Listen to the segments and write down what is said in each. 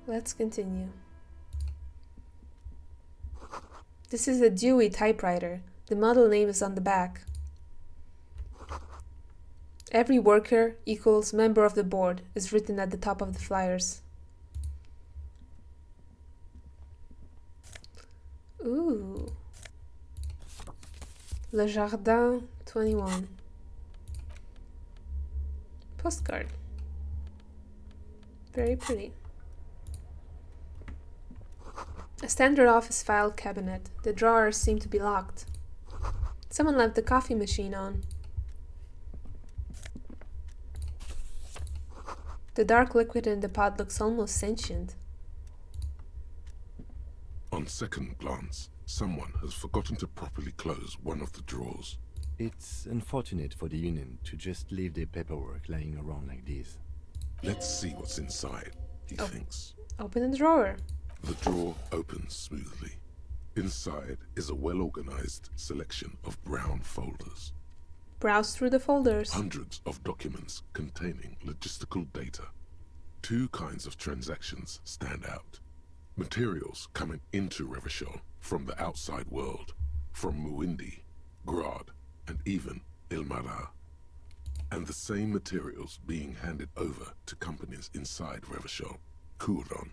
Let's continue. This is a Dewey typewriter. The model name is on the back. Every worker equals member of the board is written at the top of the flyers. Ooh. Le Jardin 21. Postcard. Very pretty. A standard office file cabinet. The drawers seem to be locked. Someone left the coffee machine on. The dark liquid in the pot looks almost sentient. On second glance, someone has forgotten to properly close one of the drawers. It's unfortunate for the union to just leave their paperwork lying around like this. Let's see what's inside, he thinks. Open the drawer. The drawer opens smoothly. Inside is a well-organized selection of brown folders. Browse through the folders. Hundreds of documents containing logistical data. Two kinds of transactions stand out. Materials coming into Revachol from the outside world, from Muindi, Grad, and even Ilmara. And the same materials being handed over to companies inside Revachol. Couron,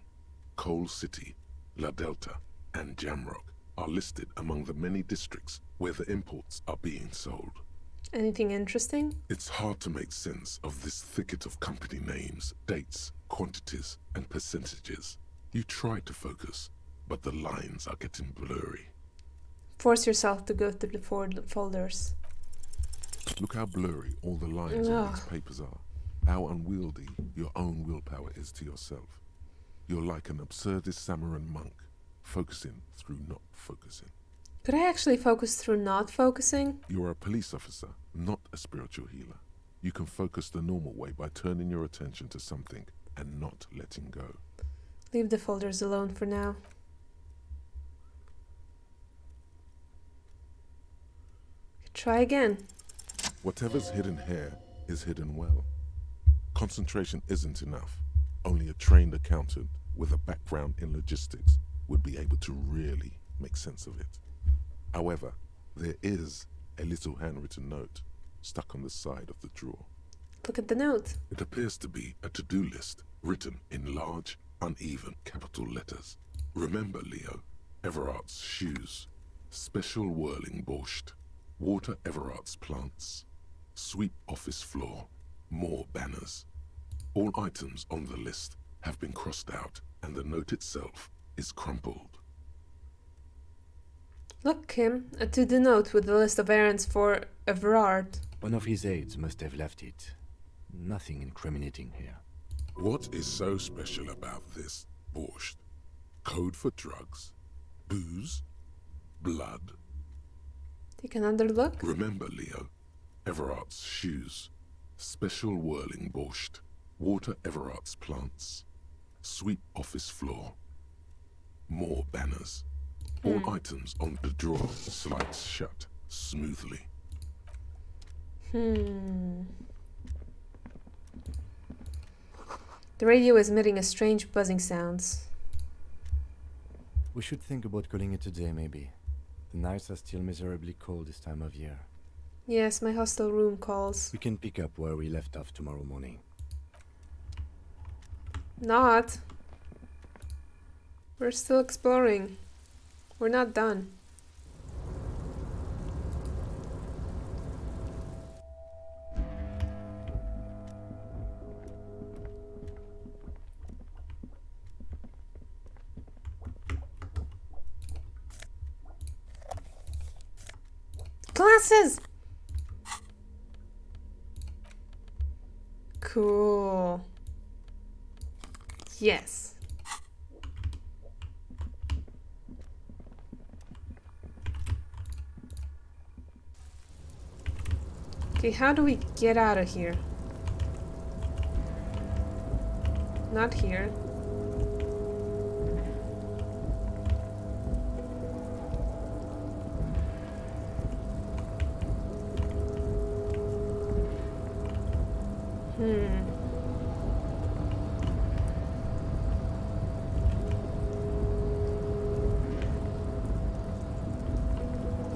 Coal City, La Delta, and Jamrock are listed among the many districts where the imports are being sold. Anything interesting? It's hard to make sense of this thicket of company names, dates, quantities, and percentages. You try to focus, but the lines are getting blurry. Force yourself to go through the folders. Look how blurry all the lines on these papers are. How unwieldy your own willpower is to yourself. You're like an absurdist Samaran monk, focusing through not focusing. Could I actually focus through not focusing? You're a police officer, not a spiritual healer. You can focus the normal way by turning your attention to something and not letting go. Leave the folders alone for now. Try again. Whatever's hidden here is hidden well. Concentration isn't enough. Only a trained accountant with a background in logistics would be able to really make sense of it. However, there is a little handwritten note stuck on the side of the drawer. Look at the note. It appears to be a to-do list written in large, uneven capital letters. Remember, Leo, Everard's shoes, special whirling borscht, water Everard's plants, sweep office floor, more banners. All items on the list have been crossed out and the note itself is crumpled. Look, Kim, a to-do note with a list of errands for Everard. One of his aides must have left it. Nothing incriminating here. What is so special about this borscht? Code for drugs? Booze? Blood? Take another look. Remember, Leo, Everard's shoes, special whirling borscht, water Everard's plants, sweep office floor, more banners. All items on the drawer slides shut smoothly. The radio is emitting a strange buzzing sounds. We should think about calling it a day, maybe. The nights are still miserably cold this time of year. Yes, my hostel room calls. We can pick up where we left off tomorrow morning. Not. We're still exploring. We're not done. Glasses! Cool. Yes. Okay, how do we get out of here? Not here.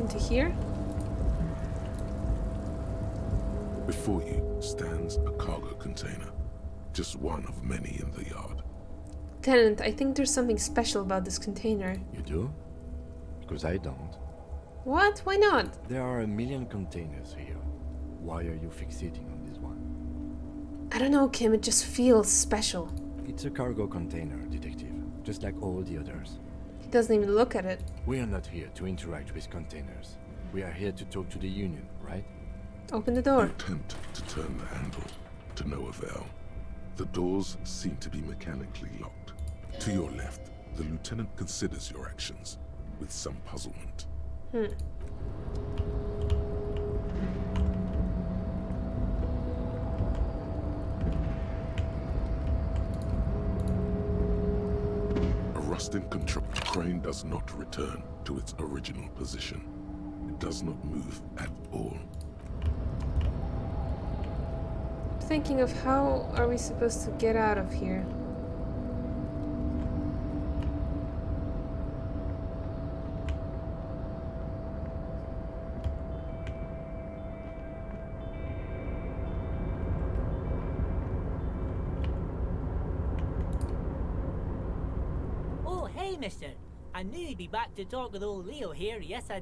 into here? Before you stands a cargo container, just one of many in the yard. Lieutenant, I think there's something special about this container. You do? Because I don't. What? Why not? There are a million containers here. Why are you fixating on this one? I don't know, Kim, it just feels special. It's a cargo container, detective, just like all the others. He doesn't even look at it. We are not here to interact with containers. We are here to talk to the Union, right? Open the You door. attempt to turn the handle, to no avail. The doors seem to be mechanically locked. To your left, the lieutenant considers your actions with some puzzlement. A rusting control crane does not return to its original position. It does not move at all. Thinking of how are we supposed to get out of here? Oh, hey, mister. I knew you'd be back to talk with old Leo here. Yes, I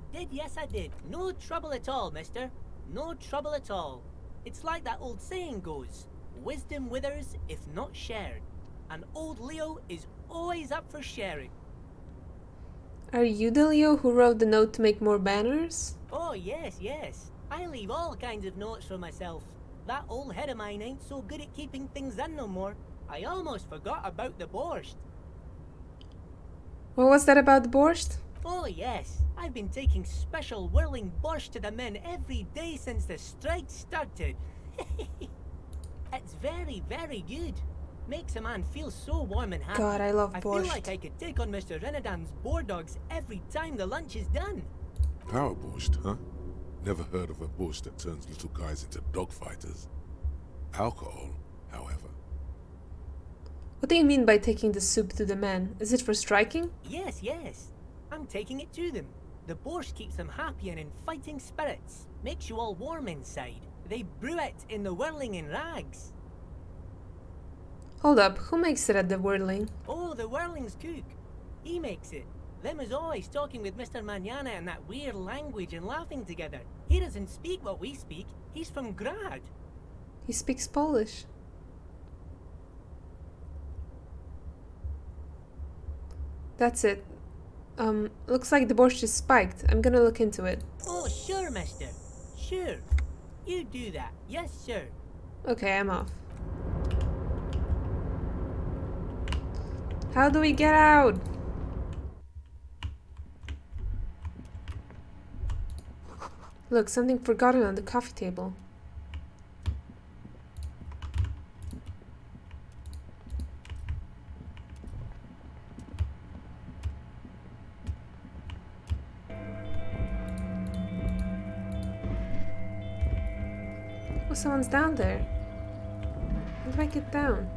did. No trouble at all, mister. No trouble at all. It's like that old saying goes, wisdom withers if not shared. And old Leo is always up for sharing. Are you the Leo who wrote the note to make more banners? Oh, yes. I leave all kinds of notes for myself. That old head of mine ain't so good at keeping things in no more. I almost forgot about the borscht. What was that about the borscht? Oh, yes. I've been taking special whirling borscht to the men every day since the strike started. It's very, very good. Makes a man feel so warm and happy. God, I love I borscht. feel like I could take on Mr. Renadan's boar dogs every time the lunch is done. Power borscht, huh? Never heard of a borscht that turns little guys into dogfighters. Alcohol, however. What do you mean by taking the soup to the men? Is it for striking? Yes. I'm taking it to them. The borscht keeps them happy and in fighting spirits. Makes you all warm inside. They brew it in the whirling in rags. Hold up, who makes it at the whirling? Oh, the whirling's cook. He makes it. Them is always talking with Mr. Manana in that weird language and laughing together. He doesn't speak what we speak. He's from Grad. He speaks Polish. That's it. Looks like the borscht is spiked. I'm gonna look into it. Oh, sure, mister. Sure. You do that. Yes, sir. Okay, I'm off. How do we get out? Look, something forgotten on the coffee table. Oh, someone's down there. How do I get down?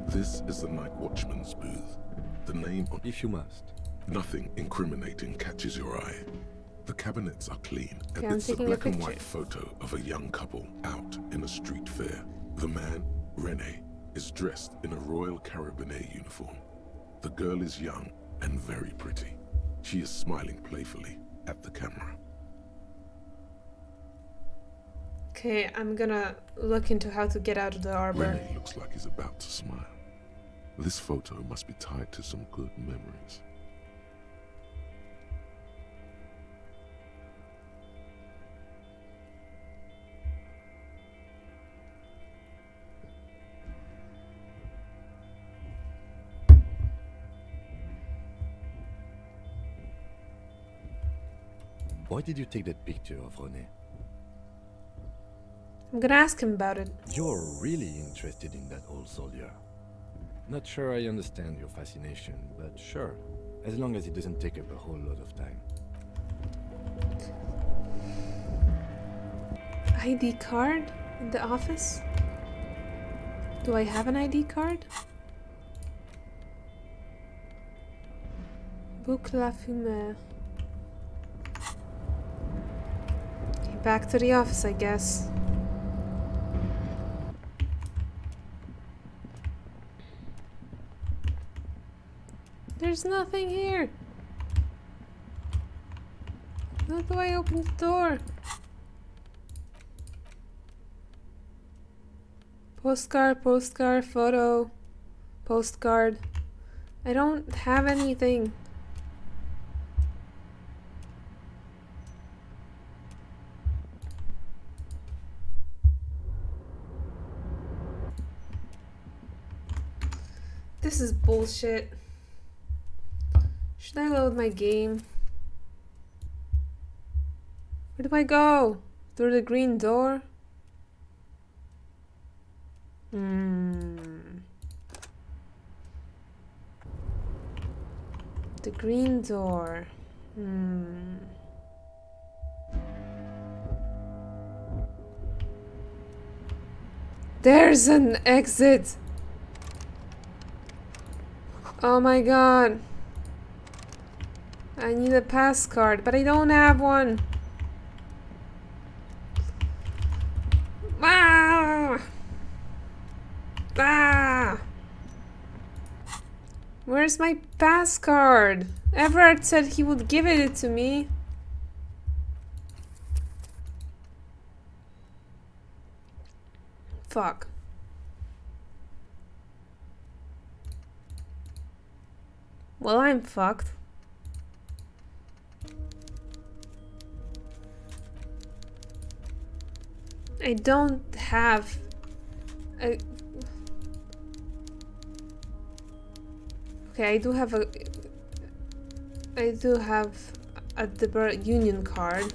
This is the night watchman's booth. The name on If you must. nothing incriminating catches your eye. The cabinets are clean, Okay, and I'm it's a taking a black and picture. white photo of a young couple out in a street fair. The man, Rene, is dressed in a Royal Carabinier uniform. The girl is young and very pretty. She is smiling playfully at the camera. Okay, I'm gonna look into how to get out of the arbor. Rene looks like he's about to smile. This photo must be tied to some good memories. Why did you take that picture of René? I'm gonna ask him about it. You're really interested in that old soldier. Not sure I understand your fascination, but sure. As long as it doesn't take up a whole lot of time. ID card in the office? Do I have an ID card? Book la fumée. Okay, back to the office, I guess. There's nothing here. How do I open the door? Postcard, postcard, photo, postcard. I don't have anything. This is bullshit. Should I load my game? Where do I go? Through the green door? The green door. There's an exit! Oh my god. I need a pass card, but I don't have one. Ah! Ah! Where's my pass card? Everard said he would give it to me. Fuck. Well, I'm fucked. I don't have a... Okay, I do have a the union card.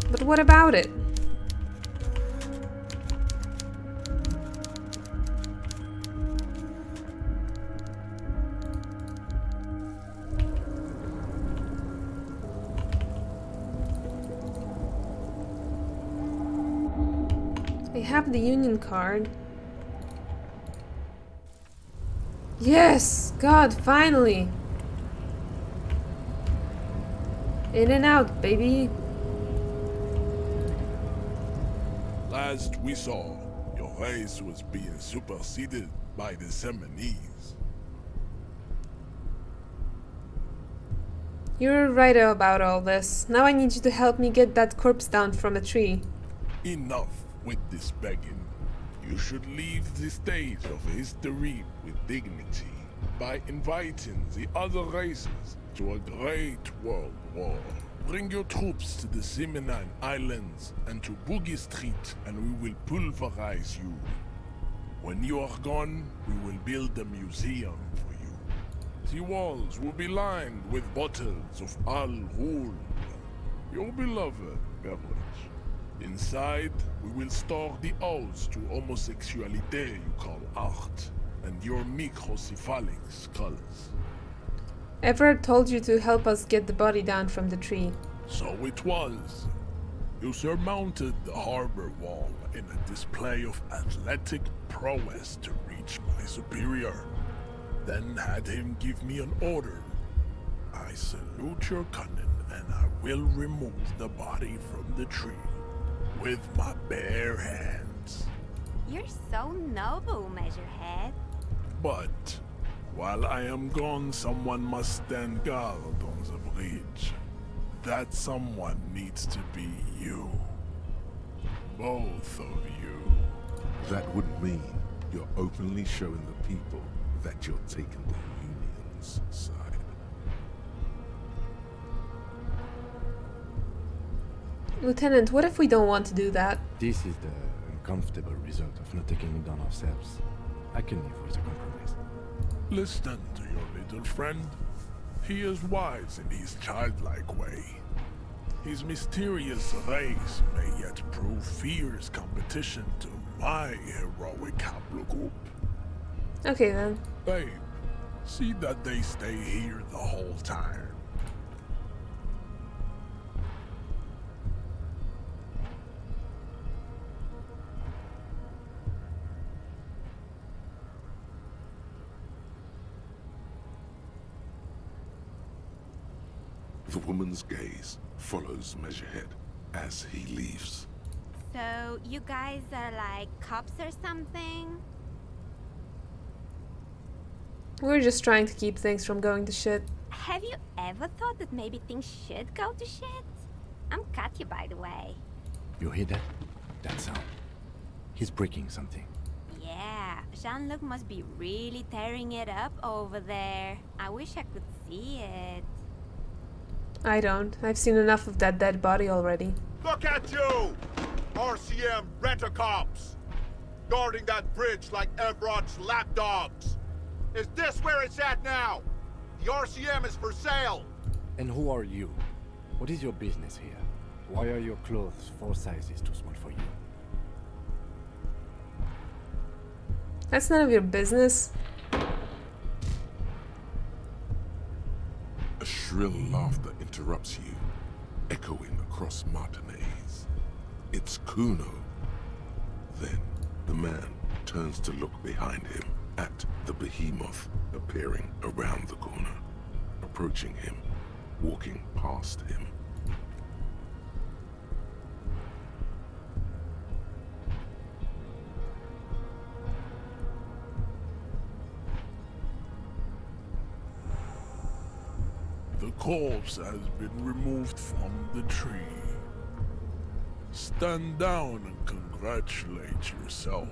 But what about it? I have the union card. Yes! God, finally! In and out, baby! Last we saw, your race was being superseded by the Seminese. You're right about all this. Now I need you to help me get that corpse down from a tree. Enough with this begging. You should leave the stage of history with dignity by inviting the other races to a great world war. Bring your troops to the Seminine Islands and to Boogie Street, and we will pulverize you. When you are gone, we will build a museum for you. The walls will be lined with bottles of Al Ghul, your beloved beverage. Inside, we will store the odes to homosexuality you call art, and your microcephalic skulls. Everett told you to help us get the body down from the tree. So it was. You surmounted the harbor wall in a display of athletic prowess to reach my superior, then had him give me an order. I salute your cunning, and I will remove the body from the tree with my bare hands. You're so noble, Measurehead. But while I am gone, someone must stand guard on the bridge. That someone needs to be you. Both of you. That would mean you're openly showing the people that you're taking the Union's side. Lieutenant, what if we don't want to do that? This is the uncomfortable result of not taking it down ourselves. I can live with a compromise. Listen to your little friend. He is wise in his childlike way. His mysterious race may yet prove fierce competition to my heroic haplogroup. Okay then. Babe, see that they stay here the whole time. The woman's gaze follows Measurehead as he leaves. So, you guys are like cops or something? We're just trying to keep things from going to shit. Have you ever thought that maybe things should go to shit? I'm Katya, by the way. You hear that? That sound. He's breaking something. Yeah, Jean-Luc must be really tearing it up over there. I wish I could see it. I don't. I've seen enough of that dead body already. Look at you! RCM rent-a-cops! Guarding that bridge like Evrod's lapdogs! Is this where it's at now? The RCM is for sale! And who are you? What is your business here? Why are your clothes 4 sizes too small for you? That's none of your business. A shrill laughter interrupts you, echoing across Martinez. It's Kuno. Then the man turns to look behind him at the behemoth appearing around the corner, approaching him, walking past him. The corpse has been removed from the tree. Stand down and congratulate yourself.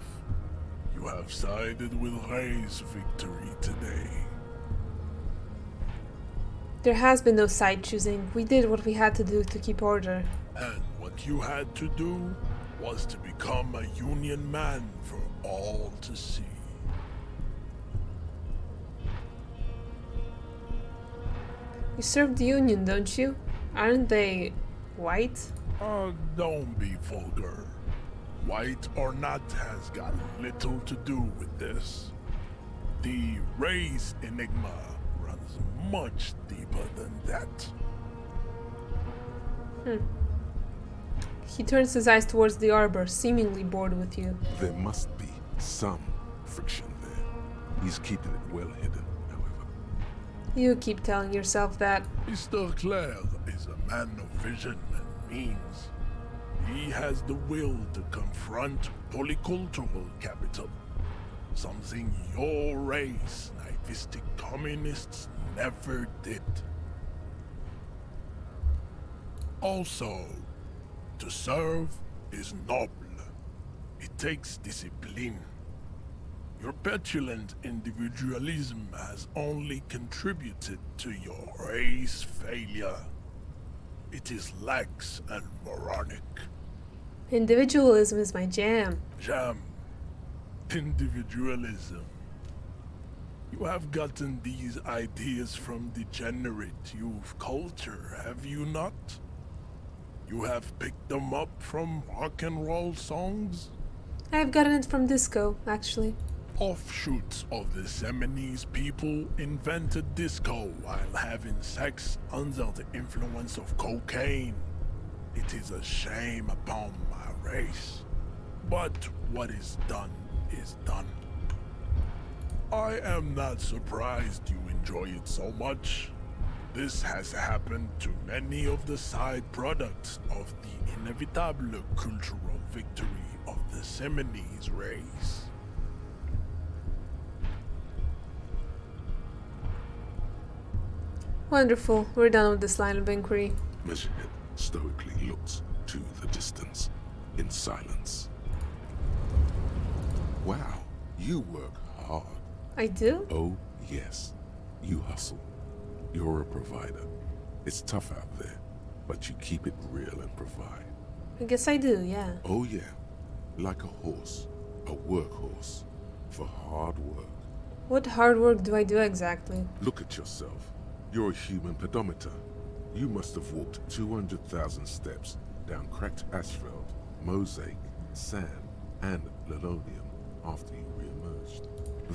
You have sided with Ray's victory today. There has been no side choosing. We did what we had to do to keep order. And what you had to do was to become a Union man for all to see. You serve the Union, don't you? Aren't they white? Don't be vulgar. White or not has got little to do with this. The race enigma runs much deeper than that. He turns his eyes towards the arbor, seemingly bored with you. There must be some friction there. He's keeping it well hidden, however. You keep telling yourself that. Mr. Clare is a man of vision and means. He has the will to confront polycultural capital, something your race, naivistic communists, never did. Also, to serve is noble. It takes discipline. Your petulant individualism has only contributed to your race failure. It is lax and moronic. Individualism is my jam. Jam. Individualism. You have gotten these ideas from degenerate youth culture, have you not? You have picked them up from rock and roll songs? I've gotten it from disco, actually. Offshoots of the Seminoles people invented disco while having sex under the influence of cocaine. It is a shame upon my race. But what is done is done. I am not surprised you enjoy it so much. This has happened to many of the side products of the inevitable cultural victory of the Seminoles race. Wonderful. We're done with this line of inquiry. Measurehead stoically looks to the distance in silence. Wow, you work hard. I do? Oh, yes. You hustle. You're a provider. It's tough out there, but you keep it real and provide. I guess I do, yeah. Oh, yeah. Like a horse, a workhorse, for hard work. What hard work do I do exactly? Look at yourself. You're a human pedometer. You must have walked 200,000 steps down cracked asphalt, mosaic, sand, and linoleum after you re-emerged.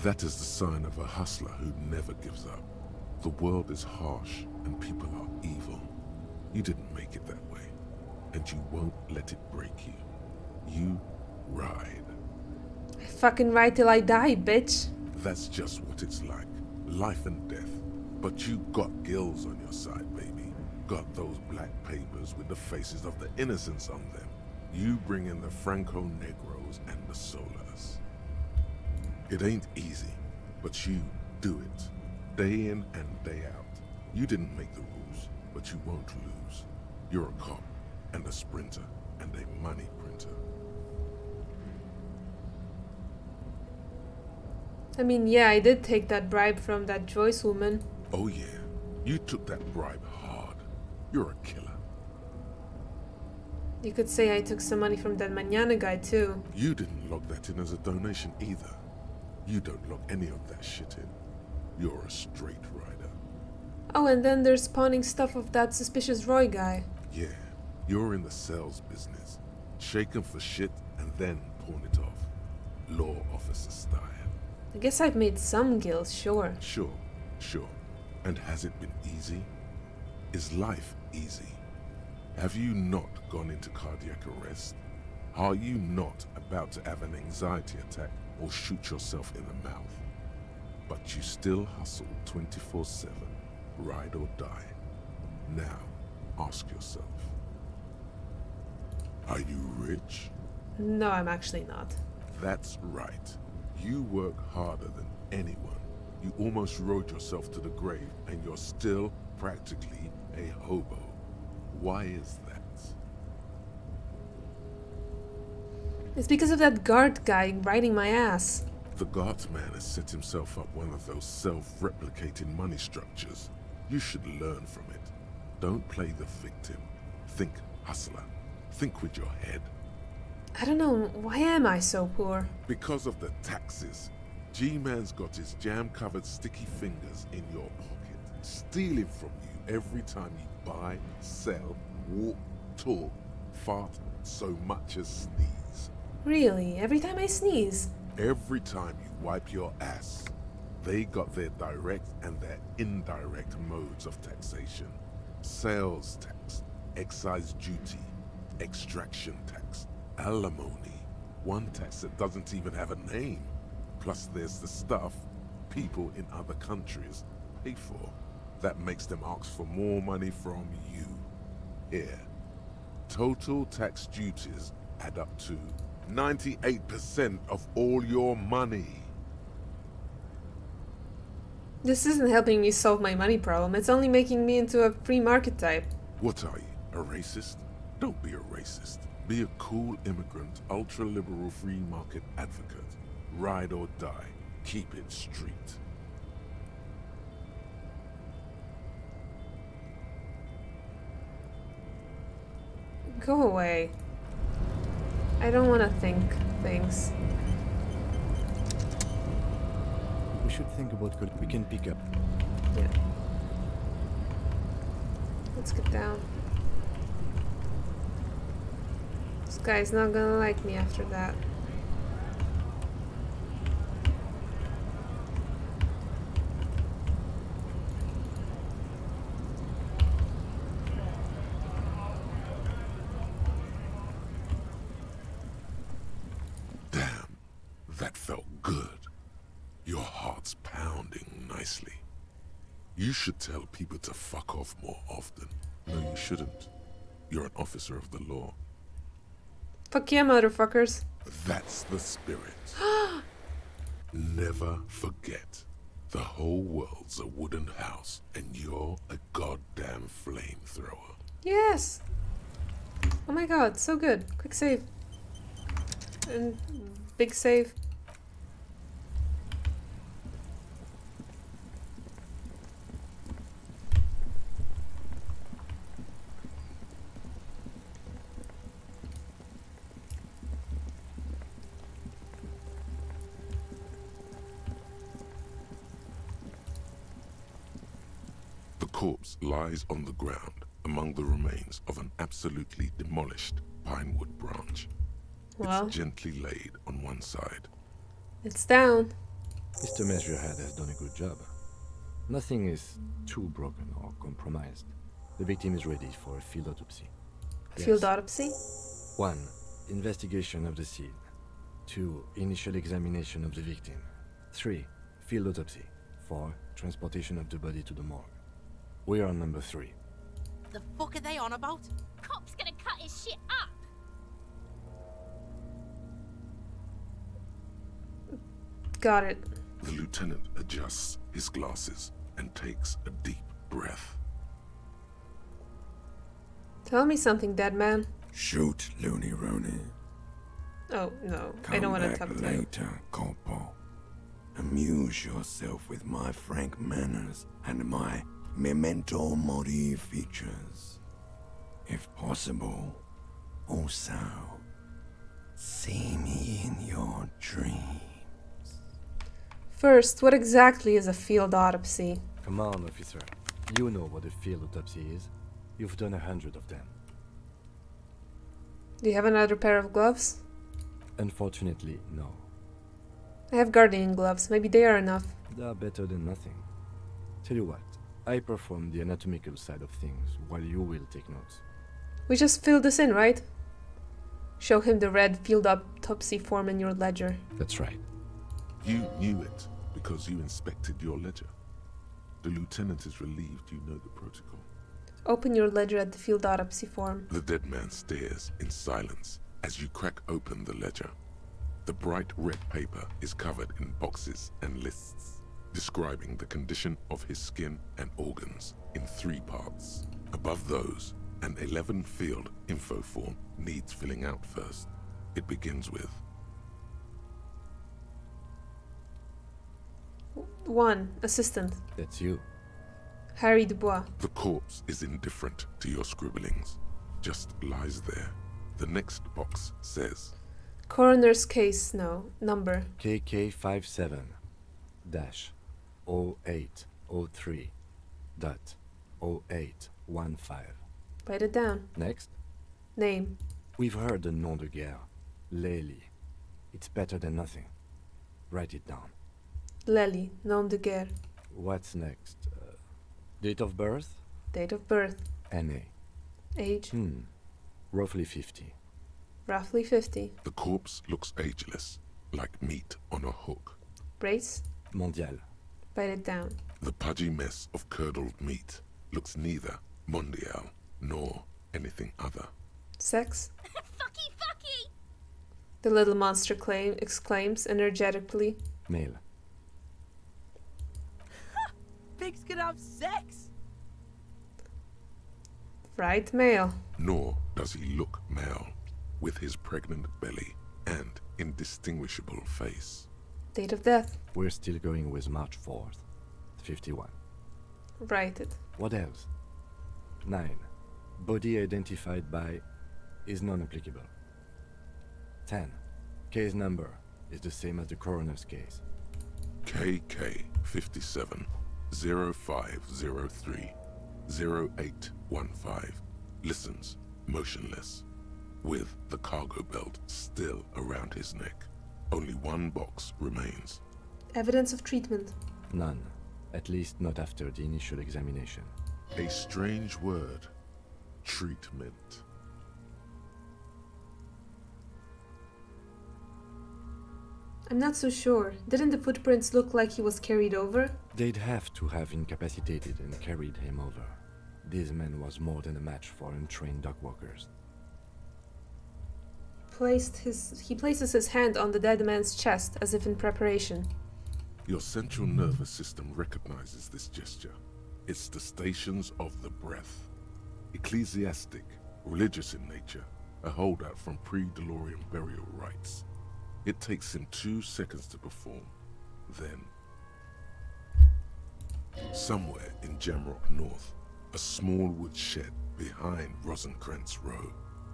That is the sign of a hustler who never gives up. The world is harsh and people are evil. You didn't make it that way, and you won't let it break you. You ride. I fucking ride till I die, bitch. That's just what it's like. Life and death. But you got gills on your side, baby. got those black papers with the faces of the innocents on them. You bring in the Franco Negros and the Solas. It ain't easy, but you do it. Day in and day out. You didn't make the rules, but you won't lose. You're a cop, and a sprinter, and a money printer. I mean, yeah, I did take that bribe from that Joyce woman. Oh yeah, you took that bribe hard. You're a killer. You could say I took some money from that Mañana guy too. You didn't log that in as a donation either. You don't log any of that shit in. You're a straight rider. Oh, and then there's spawning stuff of that suspicious Roy guy. Yeah, you're in the sales business. Shake 'em for shit and then pawn it off. Law officer style. I guess I've made some gills, sure. Sure. And has it been easy? Is life easy? Have you not gone into cardiac arrest? Are you not about to have an anxiety attack or shoot yourself in the mouth? But you still hustle 24/7, ride or die. Now, ask yourself, are you rich? No, I'm actually not. That's right. You work harder than anyone. You almost rode yourself to the grave, and you're still practically a hobo. Why is that? It's because of that guard guy riding my ass. The guardsman has set himself up one of those self-replicating money structures. You should learn from it. Don't play the victim. Think hustler. Think with your head. I don't know, why am I so poor? Because of the taxes. G-Man's got his jam-covered sticky fingers in your pocket, stealing from you every time you buy, sell, walk, talk, fart, so much as sneeze. Really? Every time I sneeze? Every time you wipe your ass. They got their direct and their indirect modes of taxation. Sales tax, excise duty, extraction tax, alimony, one tax that doesn't even have a name. Plus there's the stuff people in other countries pay for. That makes them ask for more money from you. Here, total tax duties add up to 98% of all your money. This isn't helping me solve my money problem, it's only making me into a free market type. What are you, a racist? Don't be a racist. Be a cool immigrant, ultra-liberal free market advocate. Ride or die. Keep it street. Go away. I don't want to think things. We should think about what we can pick up. Yeah. Let's get down. This guy's not gonna like me after that. Damn, that felt good. Your heart's pounding nicely. You should tell people to fuck off more often. No, you shouldn't. You're an officer of the law. Fuck yeah, motherfuckers. That's the spirit. Never forget. The whole world's a wooden house, and you're a goddamn flamethrower. Yes! Oh my god, so good. Quick save. And big save. The corpse lies on the ground among the remains of an absolutely demolished pinewood branch. Well, It's gently laid on one side. it's down. Mr. Measurehead has done a good job. Nothing is too broken or compromised. The victim is ready for a field autopsy. Field autopsy? 1. Investigation of the scene. 2. Initial examination of the victim. 3. Field autopsy. 4. Transportation of the body to the morgue. We are on number 3. The fuck are they on about? Cop's gonna cut his shit up. Got it. The lieutenant adjusts his glasses and takes a deep breath. Tell me something, dead man. Shoot, Looney Rooney. Oh, no. I Come don't want to back talk to him. later, Corporal. Amuse yourself with my frank manners and my memento mori features. If possible, also, see me in your dreams. First, what exactly is a field autopsy? Come on, officer. You know what a field autopsy is. You've done 100 of them. Do you have another pair of gloves? Unfortunately, no. I have gardening gloves. Maybe they are enough. They are better than nothing. Tell you what, I perform the anatomical side of things while you will take notes. We just fill this in, right? Show him the red field autopsy form in your ledger. That's right. You knew it because you inspected your ledger. The lieutenant is relieved you know the protocol. Open your ledger at the field autopsy form. The dead man stares in silence as you crack open the ledger. The bright red paper is covered in boxes and lists, describing the condition of his skin and organs in 3 parts. Above those, an 11-field info form needs filling out first. It begins with 1. Assistant. That's you. Harry Dubois. the corpse is indifferent to your scribblings, just lies there. The next box says Coroner's case, number. KK57-0803.0815. Write it down. Next. Name. We've heard the nom de guerre. Lely. It's better than nothing. Write it down. Lely, nom de guerre. What's next? Date of birth? Date of birth. NA. Age. Roughly 50. Roughly 50. the corpse looks ageless, like meat on a hook. Race. Mondial. Write it down. The pudgy mess of curdled meat looks neither mondial nor anything other. Sex. Fucky, fucky! The little monster exclaims energetically. Male. Pigs can have sex? Right, male. Nor does he look male, with his pregnant belly and indistinguishable face. Date of death. We're still going with March 4th. 51. Write it. What else? 9. Body identified by is non-applicable. 10. Case number is the same as the coroner's case. KK 57 0503 0815 listens motionless, with the cargo belt still around his neck. Only 1 box remains. Evidence of treatment. None. At least not after the initial examination. A strange word. Treatment. I'm not so sure. Didn't the footprints look like he was carried over? They'd have to have incapacitated and carried him over. This man was more than a match for untrained dog walkers. He places his hand on the dead man's chest as if in preparation. Your central nervous system recognizes this gesture. It's the stations of the breath. Ecclesiastic, religious in nature, a holdout from pre-DeLorean burial rites. It takes him 2 seconds to perform. Then, somewhere in Jamrock North, a small wood shed behind Rosencrantz Row,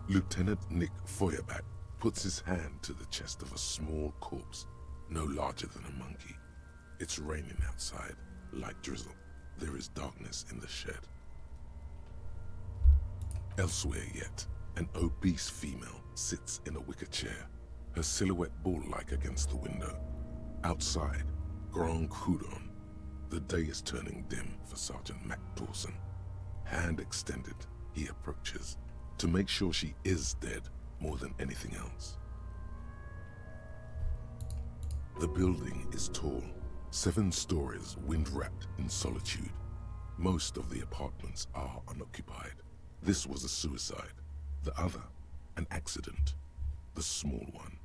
Lieutenant Nick Feuerbach puts his hand to the chest of a small corpse, no larger than a monkey. It's raining outside, light drizzle. There is darkness in the shed. Elsewhere yet, an obese female sits in a wicker chair, her silhouette bull-like against the window. Outside, Grand Coudon. The day is turning dim for Sergeant Mac Dawson. Hand extended, he approaches, to make sure she is dead more than anything else. The building is tall, 7 stories wind-wrapped in solitude. Most of the apartments are unoccupied. This was a suicide. The other, an accident. The small one.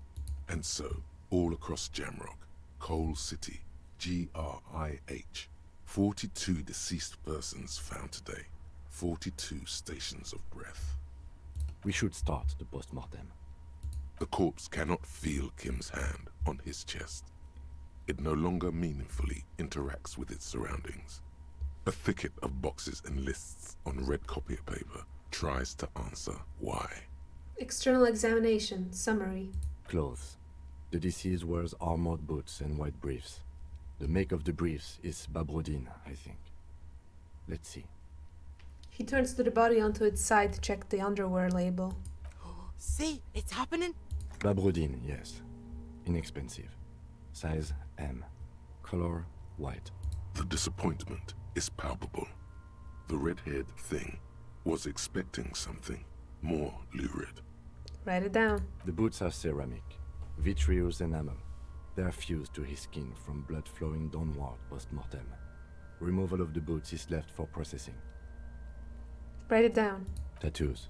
And so, all across Jamrock, Coal City, GRIH, 42 deceased persons found today. 42 stations of breath. We should start the post-mortem. The corpse cannot feel Kim's hand on his chest. It no longer meaningfully interacts with its surroundings. A thicket of boxes and lists on red copier paper tries to answer why. External examination. Summary. Clothes. The deceased wears armored boots and white briefs. The make of the briefs is Babrodine, I think. Let's see. He turns to the body onto its side to check the underwear label. See, it's happening. Babrodine, yes. Inexpensive. Size M. Color white. The disappointment is palpable. The red-haired thing was expecting something more lurid. Write it down. The boots are ceramic, vitreous enamel. They are fused to his skin from blood flowing downward post-mortem. Removal of the boots is left for processing. Write it down. Tattoos.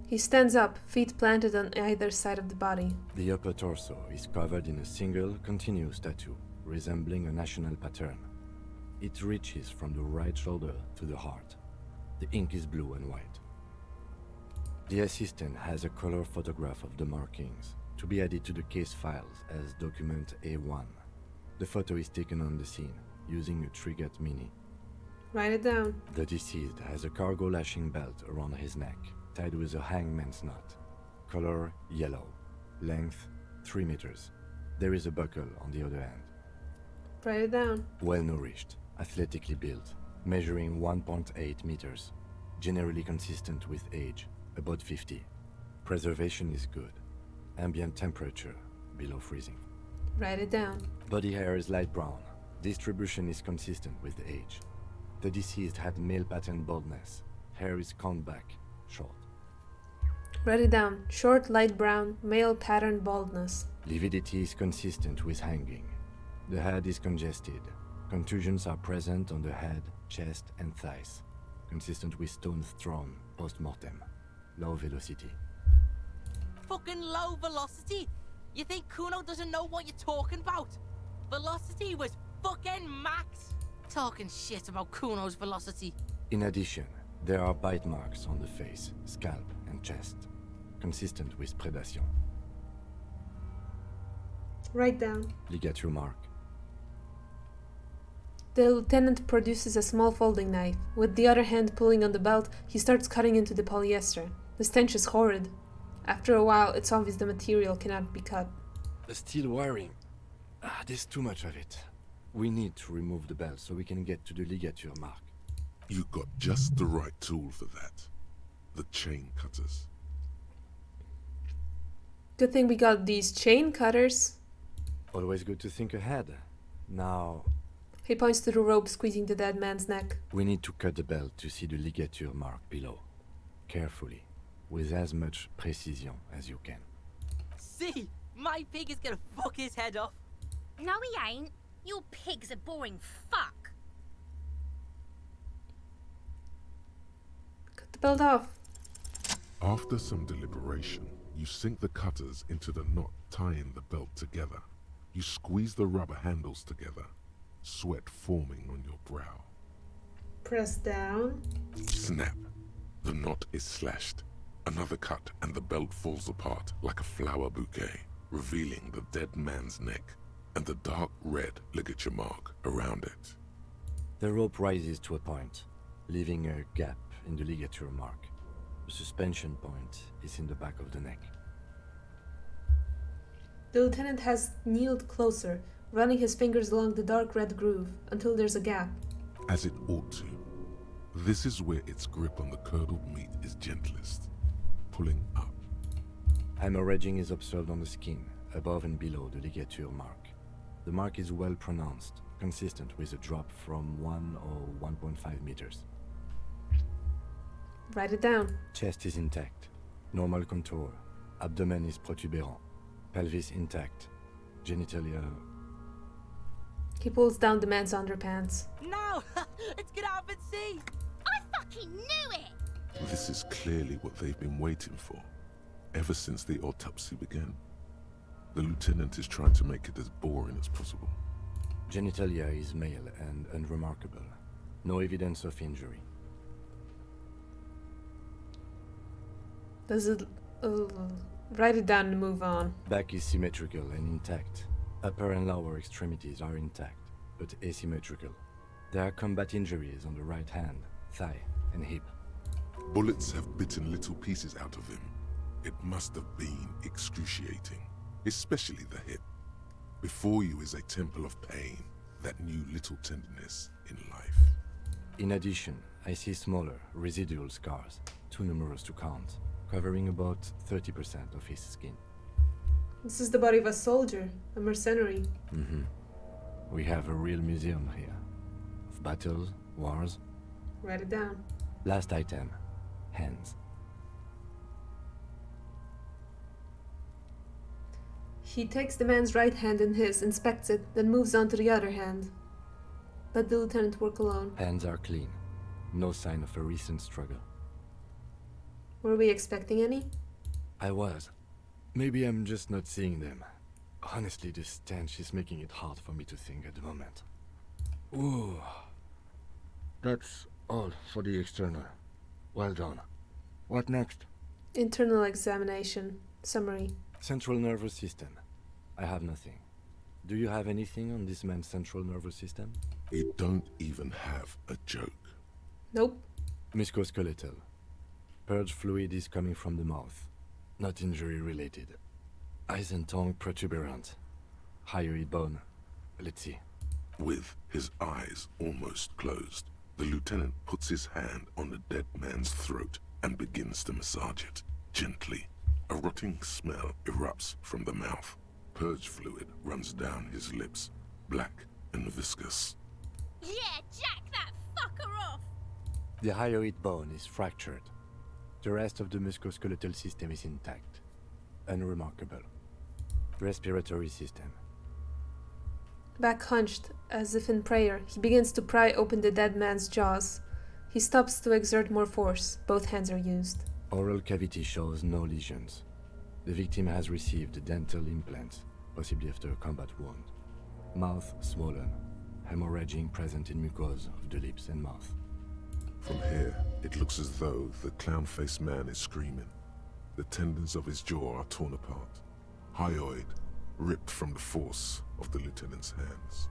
He stands up, feet planted on either side of the body. The upper torso is covered in a single, continuous tattoo, resembling a national pattern. It reaches from the right shoulder to the heart. The ink is blue and white. The assistant has a color photograph of the markings, to be added to the case files as document A1. The photo is taken on the scene, using a Trigger Mini. Write it down. The deceased has a cargo lashing belt around his neck, tied with a hangman's knot. Color yellow. Length 3 meters. There is a buckle on the other end. Write it down. Well nourished, athletically built, measuring 1.8 meters. Generally consistent with age, about 50. Preservation is good. Ambient temperature below freezing. Write it down. Body hair is light brown. Distribution is consistent with age. The deceased had male pattern baldness. Hair is combed back, short. Write it down. Short, light brown, male pattern baldness. Lividity is consistent with hanging. The head is congested. Contusions are present on the head, chest, and thighs. Consistent with stones thrown post-mortem. Low velocity. Fucking low velocity? You think Kuno doesn't know what you're talking about? Velocity was fucking max. Talking shit about Kuno's velocity. In addition, there are bite marks on the face, scalp, and chest. Consistent with predation. Write down. Ligature mark. The lieutenant produces a small folding knife. With the other hand pulling on the belt, he starts cutting into the polyester. The stench is horrid. After a while, it's obvious the material cannot be cut. The steel wiring. There's too much of it. We need to remove the belt so we can get to the ligature mark. You got just the right tool for that. The chain cutters. Good thing we got these chain cutters. Always good to think ahead. Now, He points to the rope squeezing the dead man's neck. we need to cut the belt to see the ligature mark below. Carefully, with as much precision as you can. See, my pig is gonna fuck his head off. No, he ain't. Your pig's a boring fuck. Cut the belt off. After some deliberation, you sink the cutters into the knot tying the belt together. You squeeze the rubber handles together, sweat forming on your brow. Press down. Snap. The knot is slashed. Another cut and the belt falls apart like a flower bouquet, revealing the dead man's neck and the dark red ligature mark around it. The rope rises to a point, leaving a gap in the ligature mark. The suspension point is in the back of the neck. The lieutenant has kneeled closer, running his fingers along the dark red groove until there's a gap. As it ought to. This is where its grip on the curdled meat is gentlest, pulling up. Hemorrhaging is observed on the skin, above and below the ligature mark. The mark is well pronounced, consistent with a drop from 1 or 1.5 meters. Write it down. Chest is intact, normal contour. Abdomen is protuberant, pelvis intact, genitalia. He pulls down the man's underpants. No, it's gonna happen. See. I fucking fucking knew it! This is clearly what they've been waiting for, ever since the autopsy began. The lieutenant is trying to make it as boring as possible. Genitalia is male and unremarkable. No evidence of injury. Does it... write it down and move on. Back is symmetrical and intact. Upper and lower extremities are intact, but asymmetrical. There are combat injuries on the right hand, thigh, and hip. Bullets have bitten little pieces out of him. It must have been excruciating, especially the hip. Before you is a temple of pain that knew little tenderness in life. In addition, I see smaller, residual scars, too numerous to count, covering about 30% of his skin. This is the body of a soldier, a mercenary. We have a real museum here. Of battles, wars. Write it down. Last item, hands. He takes the man's right hand in his, inspects it, then moves on to the other hand. Let the lieutenant work alone. Hands are clean. No sign of a recent struggle. Were we expecting any? I was. Maybe I'm just not seeing them. Honestly, this stench is making it hard for me to think at the moment. Ooh. That's all for the external. Well done. What next? Internal examination. Summary. Central nervous system. I have nothing. Do you have anything on this man's central nervous system? It don't even have a joke. Nope. Musculoskeletal. Purge fluid is coming from the mouth. Not injury related. Eyes and tongue protuberant. Hyoid bone. Let's see. With his eyes almost closed, the lieutenant puts his hand on the dead man's throat and begins to massage it, gently. A rotting smell erupts from the mouth. Purge fluid runs down his lips, black and viscous. Yeah, jack that fucker off! The hyoid bone is fractured. The rest of the musculoskeletal system is intact. Unremarkable. Respiratory system. Back hunched, as if in prayer, he begins to pry open the dead man's jaws. He stops to exert more force. Both hands are used. Oral cavity shows no lesions. The victim has received dental implants, possibly after a combat wound. Mouth swollen. Hemorrhaging present in mucosa of the lips and mouth. From here, it looks as though the clown-faced man is screaming. The tendons of his jaw are torn apart. Hyoid ripped from the force of the lieutenant's hands.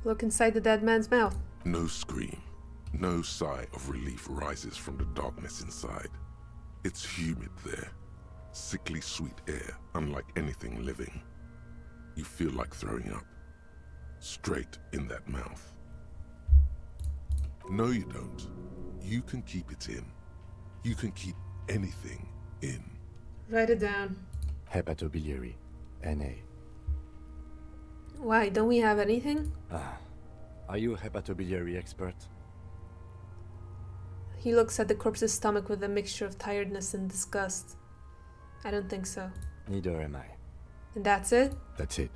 Look inside the dead man's mouth. No scream. No sigh of relief rises from the darkness inside. It's humid there. Sickly sweet air, unlike anything living. You feel like throwing up. Straight in that mouth. No, you don't. You can keep it in. You can keep anything in. Write it down. Hepatobiliary. NA. Why, don't we have anything? Are you a hepatobiliary expert? He looks at the corpse's stomach with a mixture of tiredness and disgust. I don't think so. Neither am I. And that's it? That's it.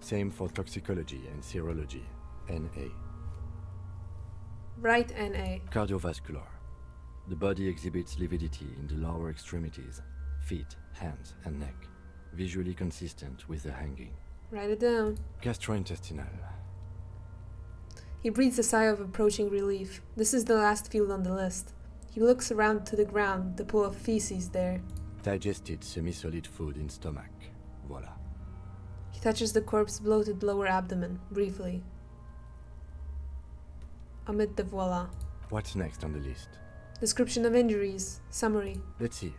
Same for toxicology and serology. NA. Right, NA. Cardiovascular. The body exhibits lividity in the lower extremities, feet, hands, and neck, visually consistent with the hanging. Write it down. Gastrointestinal. He breathes a sigh of approaching relief. This is the last field on the list. He looks around to the ground, the pool of feces there. Digested semi-solid food in stomach. Voila. He touches the corpse's bloated lower abdomen, briefly. Omit the voila. What's next on the list? Description of injuries. Summary. Let's see.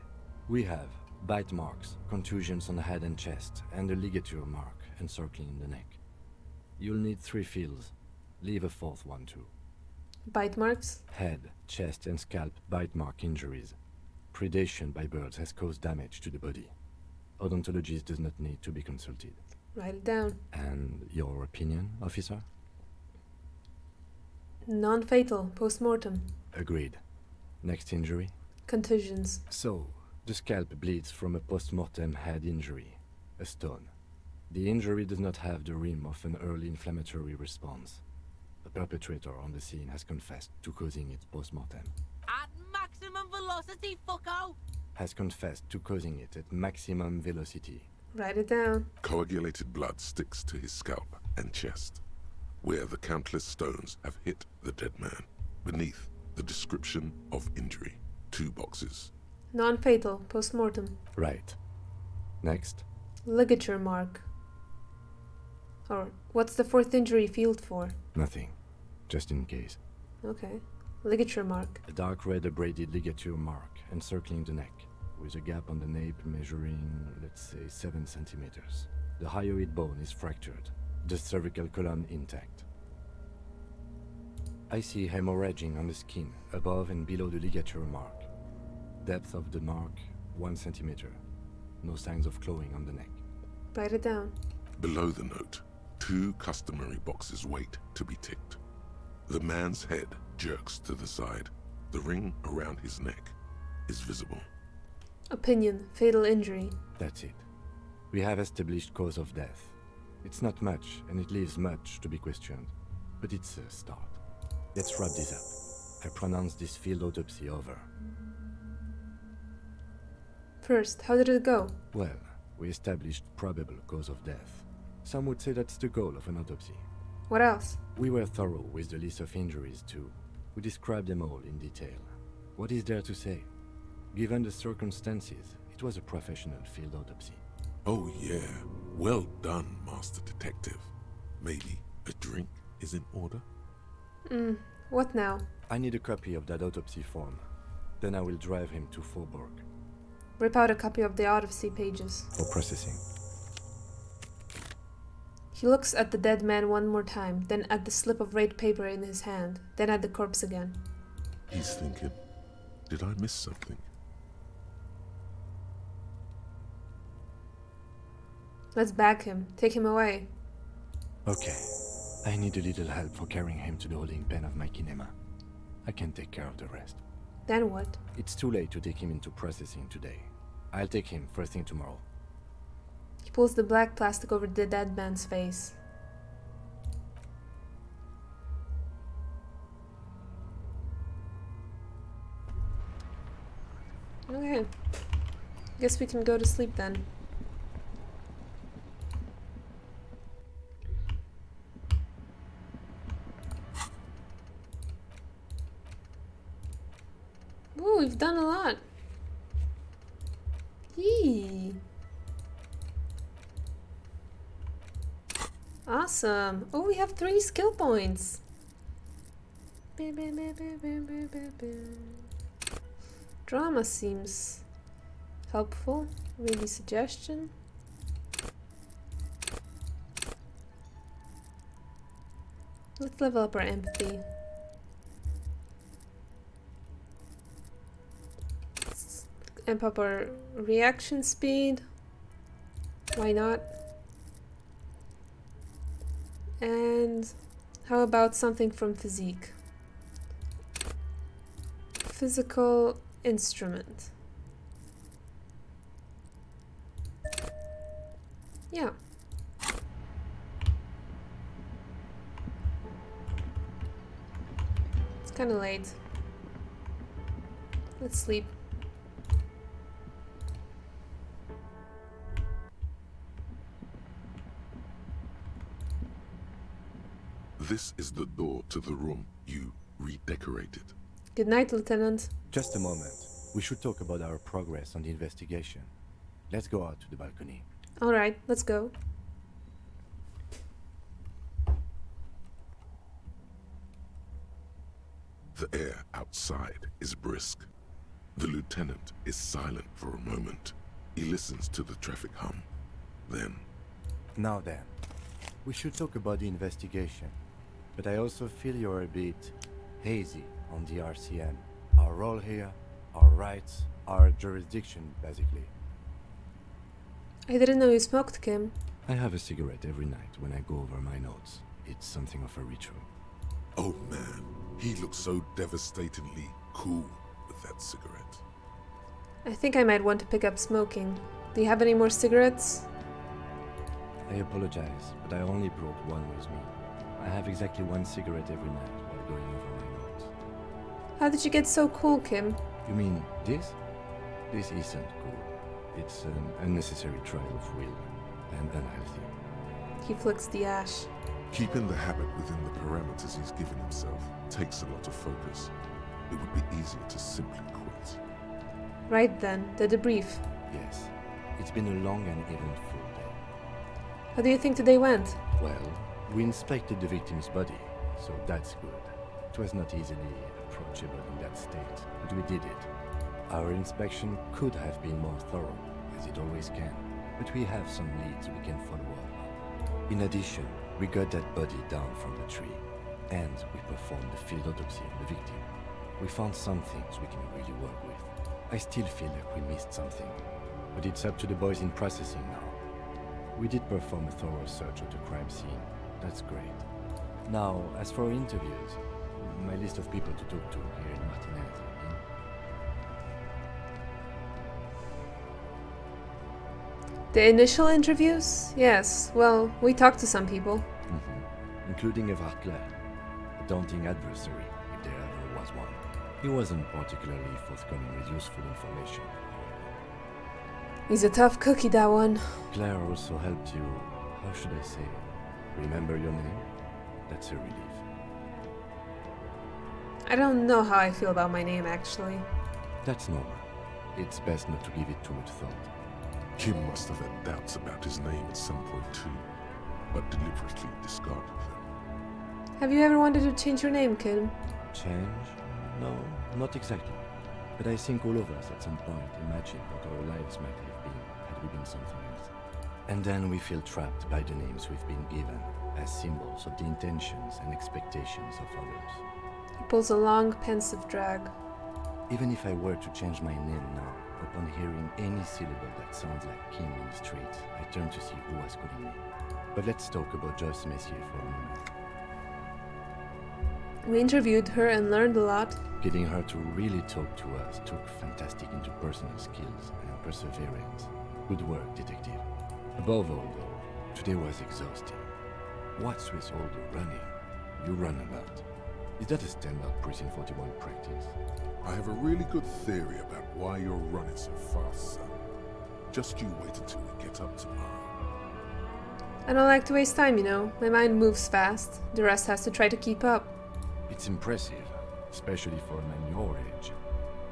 We have bite marks, contusions on the head and chest, and a ligature mark encircling the neck. You'll need 3 fields. Leave a 4th one too. Bite marks. Head, chest, and scalp bite mark injuries. Predation by birds has caused damage to the body. Odontologist does not need to be consulted. Write it down. And your opinion, officer? Non-fatal. Post-mortem. Agreed. Next injury? Contusions. So, the scalp bleeds from a post-mortem head injury, a stone. The injury does not have the rim of an early inflammatory response. The perpetrator on the scene has confessed to causing it post-mortem. At maximum velocity, fucko! Has confessed to causing it at maximum velocity. Write it down. Coagulated blood sticks to his scalp and chest, where the countless stones have hit the dead man. Beneath, the description of injury. 2 boxes. Non-fatal, post-mortem. Right. Next. Ligature mark. Or, what's the 4th injury field for? Nothing. Just in case. Okay. Ligature mark. A dark red abraded ligature mark encircling the neck, with a gap on the nape measuring, let's say, 7 centimeters. The hyoid bone is fractured, the cervical column intact. I see hemorrhaging on the skin, above and below the ligature mark. Depth of the mark, 1 centimeter. No signs of clawing on the neck. Write it down. Below the note, 2 customary boxes wait to be ticked. The man's head jerks to the side. The ring around his neck is visible. Opinion, fatal injury. That's it. We have established cause of death. It's not much, and it leaves much to be questioned. But it's a start. Let's wrap this up. I pronounce this field autopsy over. First, how did it go? Well, we established probable cause of death. Some would say that's the goal of an autopsy. What else? We were thorough with the list of injuries too. We described them all in detail. What is there to say? Given the circumstances, it was a professional field autopsy. Oh yeah, well done, Master Detective. Maybe a drink is in order? What now? I need a copy of that autopsy form. Then I will drive him to Faubourg. Rip out a copy of the autopsy pages. For processing. He looks at the dead man one more time, then at the slip of red paper in his hand, then at the corpse again. He's thinking, did I miss something? Let's bag him. Take him away. Okay. I need a little help for carrying him to the holding pen of my kinema. I can take care of the rest. Then what? It's too late to take him into processing today. I'll take him first thing tomorrow. He pulls the black plastic over the dead man's face. Okay. Guess we can go to sleep then. Ooh, we've done a lot. Yee. Awesome. Oh, we have 3 skill points. Drama seems helpful. Really suggestion. Let's level up our empathy. Let's amp up our reaction speed. Why not? And how about something from physique? Physical instrument. Yeah. It's kind of late. Let's sleep. This is the door to the room you redecorated. Good night, Lieutenant. Just a moment. We should talk about our progress on the investigation. Let's go out to the balcony. Alright, let's go. The air outside is brisk. The lieutenant is silent for a moment. He listens to the traffic hum. Then, Now then, we should talk about the investigation. But I also feel you're a bit hazy on the RCM. Our role here, our rights, our jurisdiction, basically. I didn't know you smoked, Kim. I have a cigarette every night when I go over my notes. It's something of a ritual. oh man, he looks so devastatingly cool with that cigarette. I think I might want to pick up smoking. Do you have any more cigarettes? I apologize, but I only brought one with me. I have exactly 1 cigarette every night while going over my notes. How did you get so cool, Kim? You mean this? This isn't cool. It's an unnecessary trial of will, and unhealthy. He flicks the ash. Keeping the habit within the parameters he's given himself takes a lot of focus. It would be easier to simply quit. Right then, the debrief. Yes, it's been a long and eventful day. How do you think today went? Well, we inspected the victim's body, so that's good. It was not easily approachable in that state, but we did it. Our inspection could have been more thorough, as it always can, but we have some leads we can follow up. In addition, we got that body down from the tree, and we performed the field autopsy on the victim. We found some things we can really work with. I still feel like we missed something, but it's up to the boys in processing now. We did perform a thorough search of the crime scene. That's great. Now, as for interviews, my list of people to talk to here in Martinez. The initial interviews? Yes, well, we talked to some people. Including Everard Clare, a daunting adversary, if there ever was one. He wasn't particularly forthcoming with useful information, however. He's a tough cookie, that one. Claire also helped you, how should I say, remember your name? That's a relief. I don't know how I feel about my name, actually. That's normal. It's best not to give it too much thought. Kim must have had doubts about his name at some point too, but deliberately discarded them. Have you ever wanted to change your name, Kim? Change? No, not exactly. But I think all of us at some point imagine what our lives might have been had we been something else. And then we feel trapped by the names we've been given as symbols of the intentions and expectations of others. He pulls a long, pensive drag. Even if I were to change my name now, upon hearing any syllable that sounds like Kim in the streets, I turn to see who was calling me. But let's talk about Joyce Messier for a moment. We interviewed her and learned a lot. Getting her to really talk to us took fantastic interpersonal skills and perseverance. Good work, detective. Above all, though, today was exhausting. What's with all the running? You run a lot. Is that a standard Prison 41 practice? I have a really good theory about why you're running so fast, son. Just you wait until we get up tomorrow. I don't like to waste time, you know. My mind moves fast. The rest has to try to keep up. It's impressive, especially for a man your age.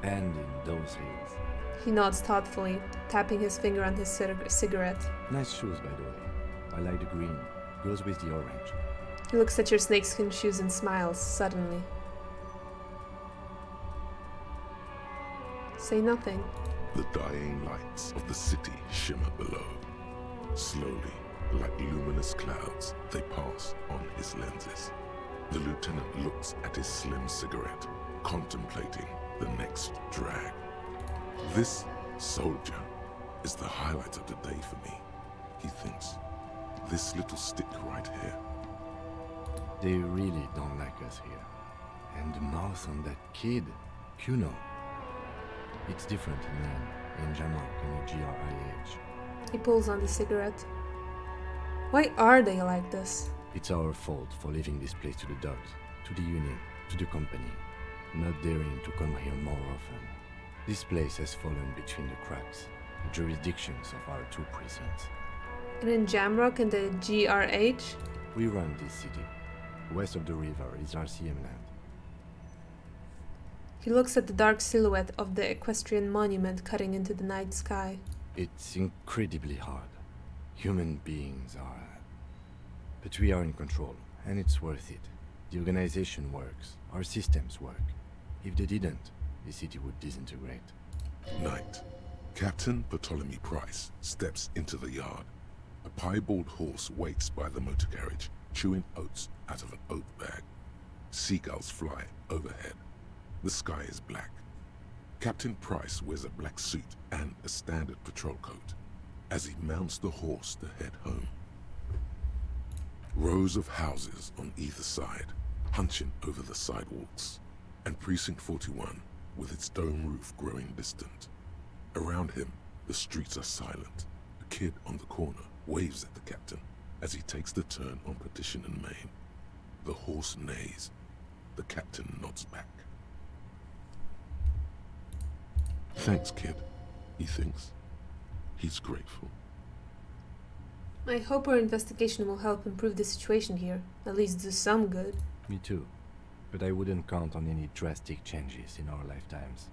And in those hills. He nods thoughtfully, tapping his finger on his cigarette. Nice shoes, by the way. I like the green. Goes with the orange. He looks at your snakeskin shoes and smiles, suddenly. Say nothing. The dying lights of the city shimmer below. Slowly, like luminous clouds, they pass on his lenses. The lieutenant looks at his slim cigarette, contemplating the next drag. This soldier is the highlight of the day for me, he thinks. This little stick right here. They really don't like us here. And the mouth on that kid, Kuno. It's different in name, in Jamak and the GRIH. He pulls on the cigarette. Why are they like this? It's our fault for leaving this place to the dogs, to the union, to the company, not daring to come here more often. This place has fallen between the cracks, the jurisdictions of our 2 precincts. And in Jamrock and the GRH? We run this city. West of the river is RCM land. He looks at the dark silhouette of the equestrian monument cutting into the night sky. It's incredibly hard. Human beings are... But we are in control, and it's worth it. The organization works, our systems work. If they didn't, the city would disintegrate. Night. Captain Bartholomew Price steps into the yard. A piebald horse waits by the motor carriage, chewing oats out of an oat bag. Seagulls fly overhead. The sky is black. Captain Price wears a black suit and a standard patrol coat as he mounts the horse to head home. Rows of houses on either side, hunching over the sidewalks, and Precinct 41 with its dome roof growing distant. Around him, the streets are silent. A kid on the corner waves at the captain as he takes the turn on Petition and Main. The horse neighs. The captain nods back. Thanks, kid, he thinks. He's grateful. I hope our investigation will help improve the situation here, at least do some good. Me too. But I wouldn't count on any drastic changes in our lifetimes.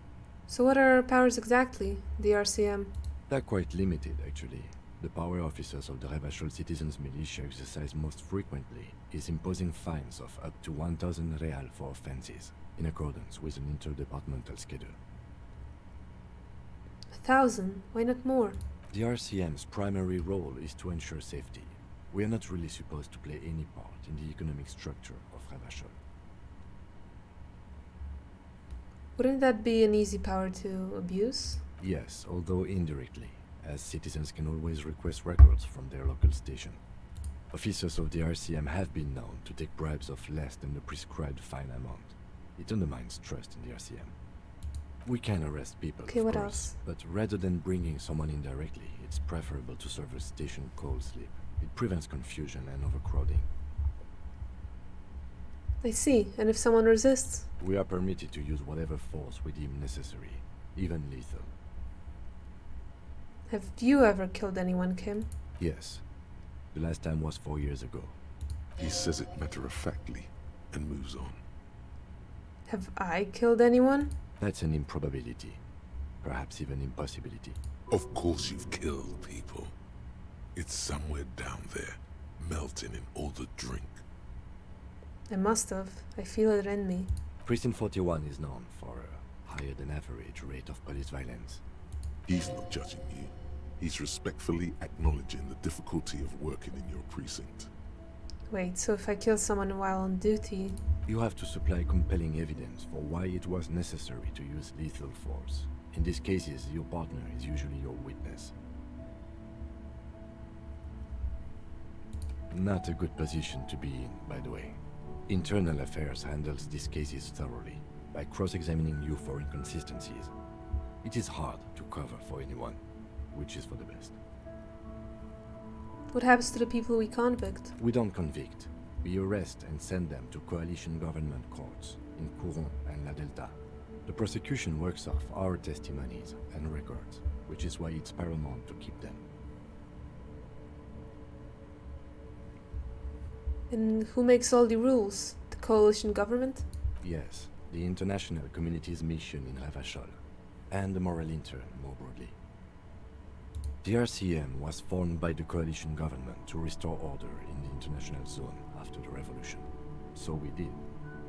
So what are our powers exactly, the RCM? They're quite limited, actually. The power officers of the Revachol Citizens Militia exercise most frequently is imposing fines of up to 1,000 real for offenses, in accordance with an interdepartmental schedule. 1,000? Why not more? The RCM's primary role is to ensure safety. We are not really supposed to play any part in the economic structure of Revachol. Wouldn't that be an easy power to abuse? Yes, although indirectly, as citizens can always request records from their local station. Officers of the RCM have been known to take bribes of less than the prescribed fine amount. It undermines trust in the RCM. We can arrest people, Okay, of what course, else? but rather than bringing someone in directly, it's preferable to serve a station call slip. It prevents confusion and overcrowding. I see, and if someone resists? We are permitted to use whatever force we deem necessary, even lethal. Have you ever killed anyone, Kim? Yes. The last time was 4 years ago. He says it matter-of-factly and moves on. Have I killed anyone? That's an improbability. Perhaps even impossibility. Of course you've killed people. It's somewhere down there, melting in all the drink. I must have. I feel it in me. Precinct 41 is known for a higher than average rate of police violence. He's not judging you. He's respectfully acknowledging the difficulty of working in your precinct. Wait, so if I kill someone while on duty... You have to supply compelling evidence for why it was necessary to use lethal force. In these cases, your partner is usually your witness. Not a good position to be in, by the way. Internal Affairs handles these cases thoroughly, by cross-examining you for inconsistencies. It is hard to cover for anyone, which is for the best. What happens to the people we convict? We don't convict. We arrest and send them to coalition government courts in Couron and La Delta. The prosecution works off our testimonies and records, which is why it's paramount to keep them. And who makes all the rules? The coalition government? Yes, the international community's mission in Revachol, and the moral intern more broadly. The RCM was formed by the coalition government to restore order in the international zone after the revolution. So we did.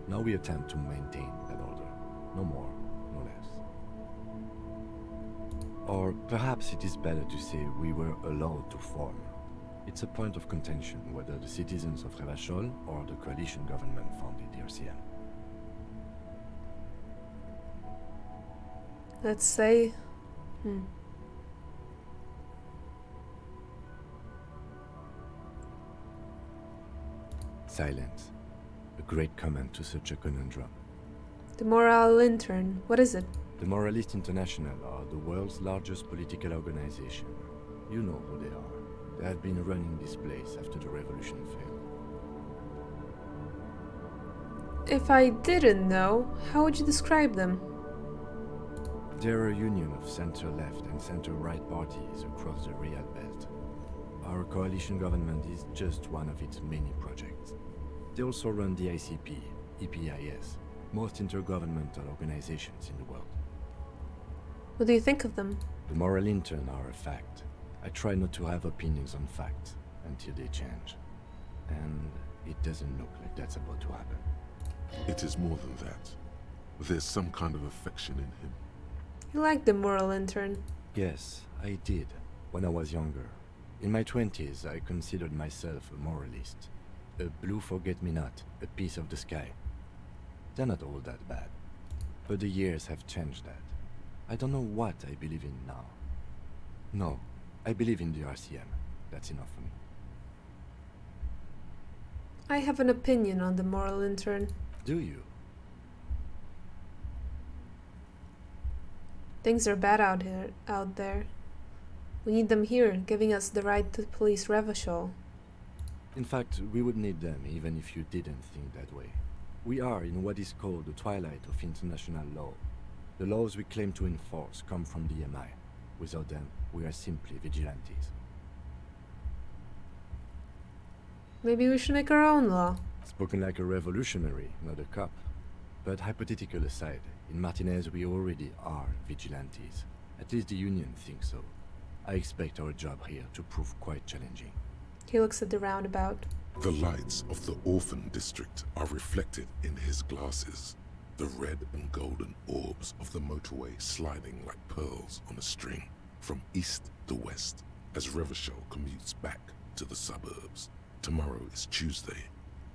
Now we attempt to maintain that order. No more, no less. Or perhaps it is better to say we were allowed to form. It's a point of contention whether the citizens of Revachol or the coalition government founded the RCM. Let's say... Silence. A great comment to such a conundrum. The Morale Intern. What is it? The Moralist International are the world's largest political organization. You know who they are. They have been running this place after the revolution failed. If I didn't know, how would you describe them? They're a union of center-left and center-right parties across the Real Belt. Our coalition government is just one of its many projects. They also run the ICP, EPIS, most intergovernmental organizations in the world. What do you think of them? The moral intern are a fact. I try not to have opinions on facts until they change. And it doesn't look like that's about to happen. It is more than that. There's some kind of affection in him. You like the Moral Intern? Yes, I did, when I was younger. In my 20s, I considered myself a moralist. A blue forget-me-not, a piece of the sky. They're not all that bad. But the years have changed that. I don't know what I believe in now. No, I believe in the RCM. That's enough for me. I have an opinion on the Moral Intern. Do you? Things are bad out there. We need them here, giving us the right to police Revachol. In fact, we would need them even if you didn't think that way. We are in what is called the twilight of international law. The laws we claim to enforce come from the MI. Without them, we are simply vigilantes. Maybe we should make our own law. Spoken like a revolutionary, not a cop. But hypothetical aside, in Martinez we already are vigilantes. At least the Union thinks so. I expect our job here to prove quite challenging. He looks at the roundabout. The lights of the orphan district are reflected in his glasses. The red and golden orbs of the motorway sliding like pearls on a string from east to west as Revachol commutes back to the suburbs. Tomorrow is Tuesday.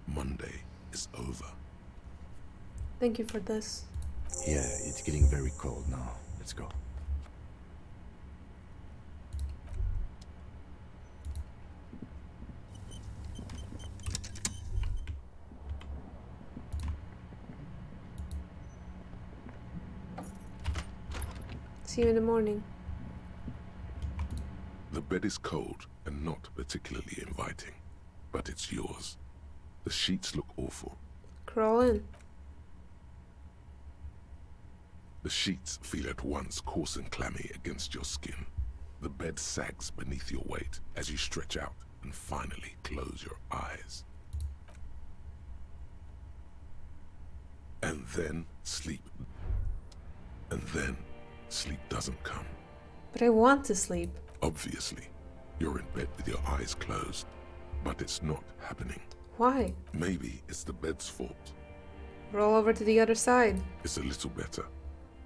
Monday is over. Thank you for this. Yeah, it's getting very cold now. Let's go. See you in the morning. The bed is cold and not particularly inviting, but it's yours. The sheets look awful. Crawl in. The sheets feel at once coarse and clammy against your skin. The bed sags beneath your weight as you stretch out and finally close your eyes. And then sleep. And then sleep doesn't come. But I want to sleep. Obviously, you're in bed with your eyes closed, but it's not happening. Why? Maybe it's the bed's fault. Roll over to the other side. It's a little better.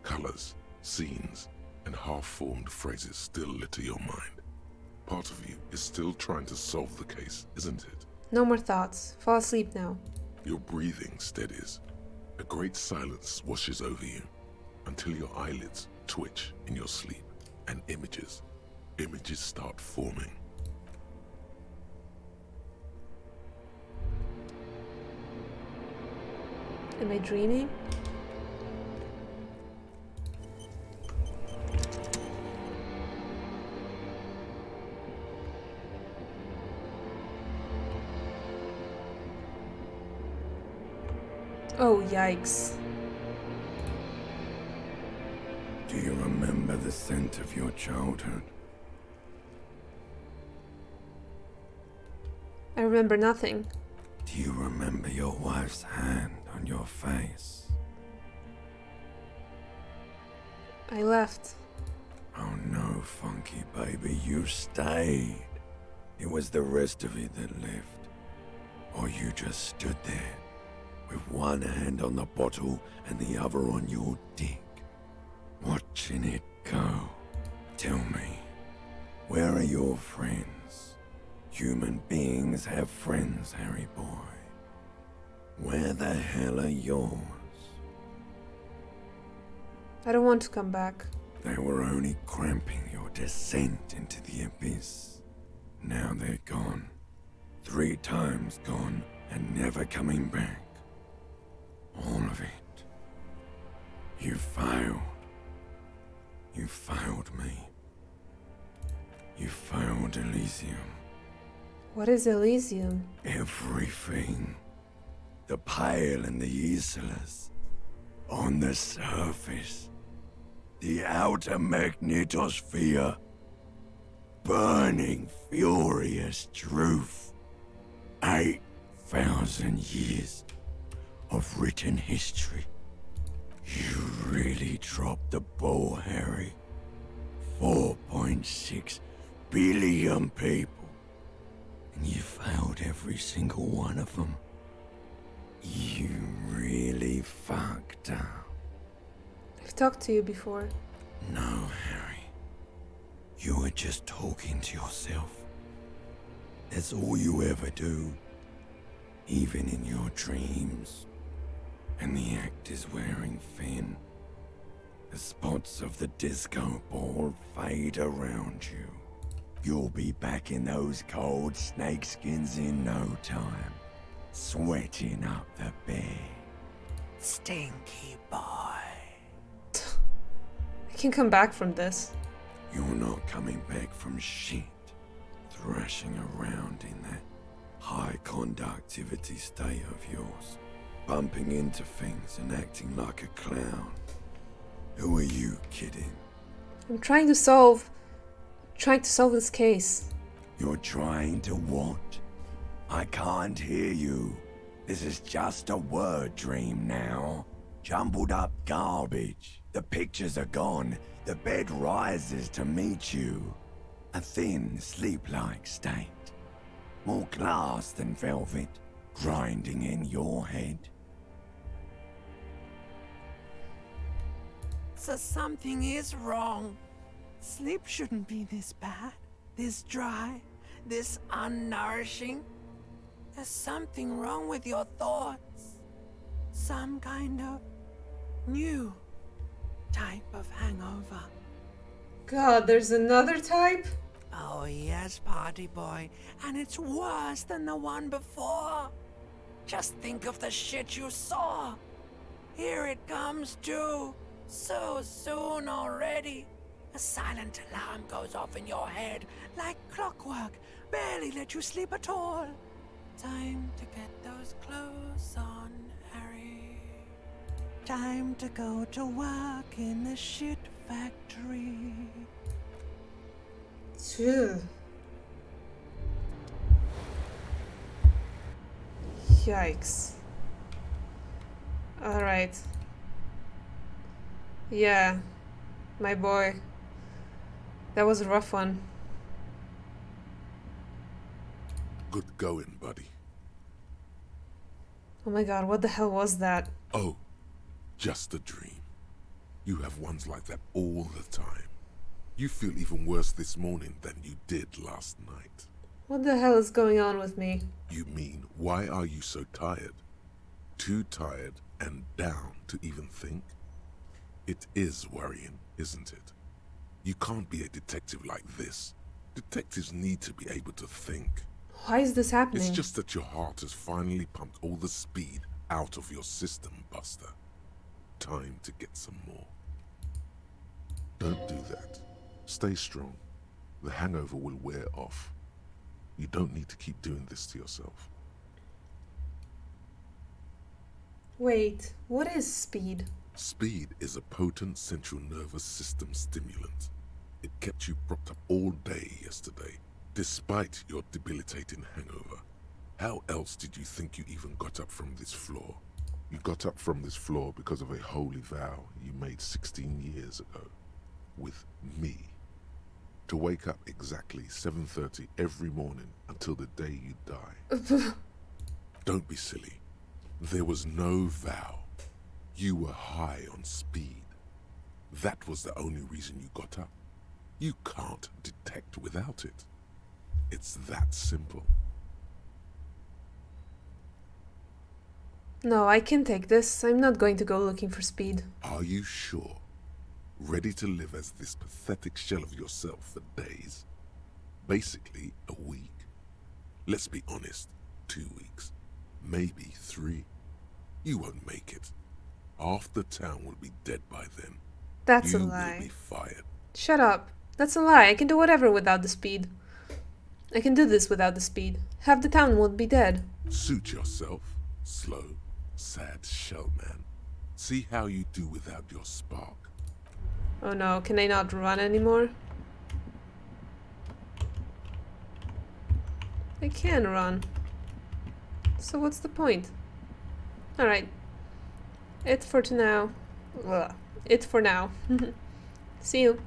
Colors, scenes, and half-formed phrases still litter your mind. Part of you is still trying to solve the case, isn't it? No more thoughts. Fall asleep now. Your breathing steadies. A great silence washes over you until your eyelids twitch in your sleep and images start forming. Am I dreaming? Oh, yikes. Do you remember the scent of your childhood? I remember nothing. Do you remember your wife's hand on your face? I left. Oh no, Funky baby, you stayed. It was the rest of it that left. Or you just stood there, with one hand on the bottle and the other on your dick, watching it go. Tell me, where are your friends? Human beings have friends, Harry boy. Where the hell are yours? I don't want to come back. They were only cramping your descent into the abyss. Now they're gone. 3 times gone and never coming back. All of it. You failed. You failed me. You failed Elysium. What is Elysium? Everything. The Pale and the Islas. On the surface. The outer magnetosphere. Burning, furious truth. 8,000 years of written history. You really dropped the ball, Harry. 4.6 billion people. And you failed every single one of them. You really fucked up. I've talked to you before. No, Harry. You were just talking to yourself. That's all you ever do. Even in your dreams. And the act is wearing thin. The spots of the disco ball fade around you. You'll be back in those cold snakeskins in no time. Sweating up the bed. Stinky boy. I can come back from this. You're not coming back from shit. Thrashing around in that high conductivity state of yours. Bumping into things and acting like a clown. Who are you kidding? I'm trying to solve this case. You're trying to what? I can't hear you. This is just a word dream now. Jumbled up garbage. The pictures are gone. The bed rises to meet you. A thin, sleep-like state. More glass than velvet, grinding in your head. So something is wrong. Sleep shouldn't be this bad, this dry, this unnourishing. There's something wrong with your thoughts. Some kind of new type of hangover. God, there's another type? Oh yes, party boy, and it's worse than the one before. Just think of the shit you saw. Here it comes too. So soon already. A silent alarm goes off in your head like clockwork. Barely let you sleep at all. Time to get those clothes on, Harry. Time to go to work in the shit factory. Phew. Yikes. Alright. Yeah, my boy. That was a rough one. Good going, buddy. Oh my god, what the hell was that? Oh, just a dream. You have ones like that all the time. You feel even worse this morning than you did last night. What the hell is going on with me? You mean, why are you so tired? Too tired and down to even think? It is worrying, isn't it? You can't be a detective like this. Detectives need to be able to think. Why is this happening? It's just that your heart has finally pumped all the speed out of your system, Buster. Time to get some more. Don't do that. Stay strong. The hangover will wear off. You don't need to keep doing this to yourself. Wait, what is speed? Speed is a potent central nervous system stimulant. It kept you propped up all day yesterday, despite your debilitating hangover. How else did you think you even got up from this floor? You got up from this floor because of a holy vow you made 16 years ago. With me. To wake up exactly 7:30 every morning until the day you die. Don't be silly. There was no vow. You were high on speed. That was the only reason you got up. You can't detect without it. It's that simple. No, I can take this. I'm not going to go looking for speed. Are you sure? Ready to live as this pathetic shell of yourself for days? Basically, a week. Let's be honest, 2 weeks. Maybe 3. You won't make it. Half the town will be dead by then. That's a You lie. will be fired. Shut up. That's a lie. I can do whatever without the speed. I can do this without the speed. Half the town won't be dead. Suit yourself, slow, sad shell man. See how you do without your spark. Oh no, can I not run anymore? I can run. So what's the point? Alright. It for now. See you.